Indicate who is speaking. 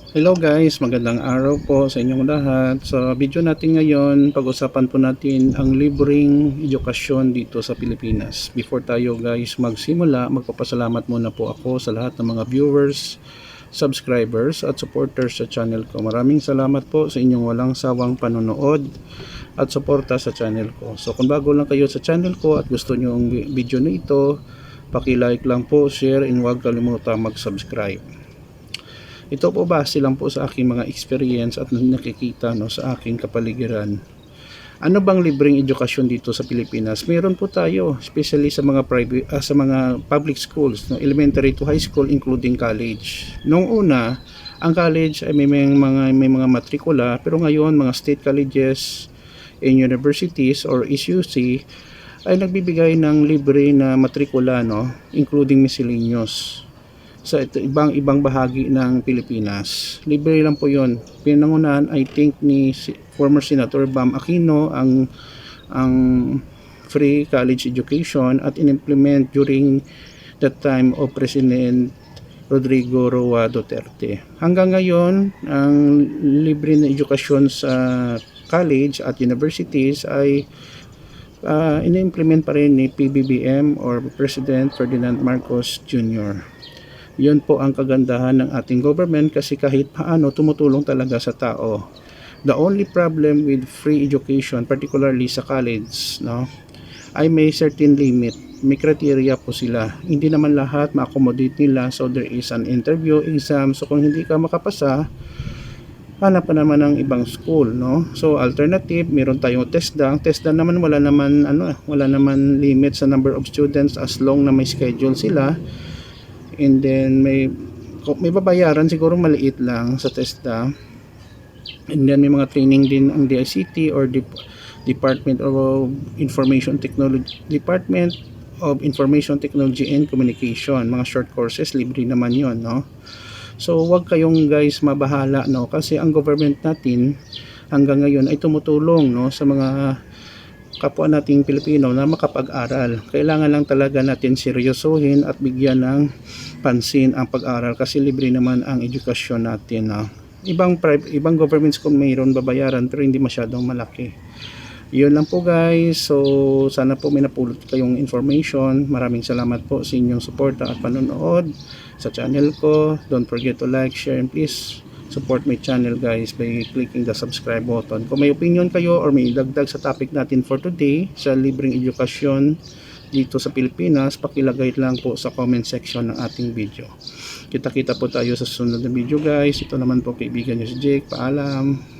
Speaker 1: Hello guys, magandang araw po sa inyong lahat. Sa video natin ngayon, pag-usapan po natin ang libreng edukasyon dito sa Pilipinas. Before tayo guys magsimula, magpapasalamat muna po ako sa lahat ng mga viewers, subscribers at supporters sa channel ko. Maraming salamat po sa inyong walang sawang panonood at suporta sa channel ko. So kung bago lang kayo sa channel ko at gusto nyo ang video na ito, paki-like lang po, share, and huwag kalimutan mag-subscribe. Ito po base lang po sa aking mga experience at nakikita sa aking kapaligiran. Ano bang libreng edukasyon dito sa Pilipinas? Meron po tayo, especially sa mga sa mga public schools, elementary to high school including college. Noong una, ang college ay may mga matrikula, pero ngayon mga state colleges and universities or SUC ay nagbibigay ng libre na matrikula, including miscellaneous sa ibang bahagi ng Pilipinas. Libre lang po 'yon. Pinangunahan I think ni former Senator Bam Aquino ang free college education at in-implement during that time of President Rodrigo Roa Duterte. Hanggang ngayon, ang libre na edukasyon sa college at universities ay in-implement pa rin ni PBBM or President Ferdinand Marcos Jr. Yun po ang kagandahan ng ating government kasi kahit paano tumutulong talaga sa tao. The only problem with free education, particularly sa college, ay may certain limit. May criteria po sila. Hindi naman lahat ma-accommodate nila, so there is an interview, exam. So kung hindi ka makapasa, hanap pa naman ng ibang school, So alternative, meron tayong TESDA. TESDA naman wala naman limit sa number of students as long na may schedule sila. And then may babayaran siguro maliit lang sa TESDA. And then may mga training din ang DICT or Department of Information Technology, Department of Information Technology and Communication. Mga short courses, libre naman 'yon, So wag kayong guys mabahala, kasi ang government natin hanggang ngayon ay tumutulong sa mga kapwa nating Pilipino na makapag-aral. Kailangan lang talaga natin seryosohin at bigyan ng pansin ang pag-aral kasi libre naman ang edukasyon natin. Ibang government school mayroon babayaran pero hindi masyadong malaki. Yun lang po guys. So sana po may napulot kayong information. Maraming salamat po sa inyong suporta at panonood sa channel ko. Don't forget to like, share, and please support my channel guys by clicking the subscribe button. Kung may opinion kayo or may dagdag sa topic natin for today sa libreng edukasyon dito sa Pilipinas, pakilagay lang po sa comment section ng ating video. Kita-kita po tayo sa susunod na video guys. Ito naman po kaibigan nyo si Jake. Paalam.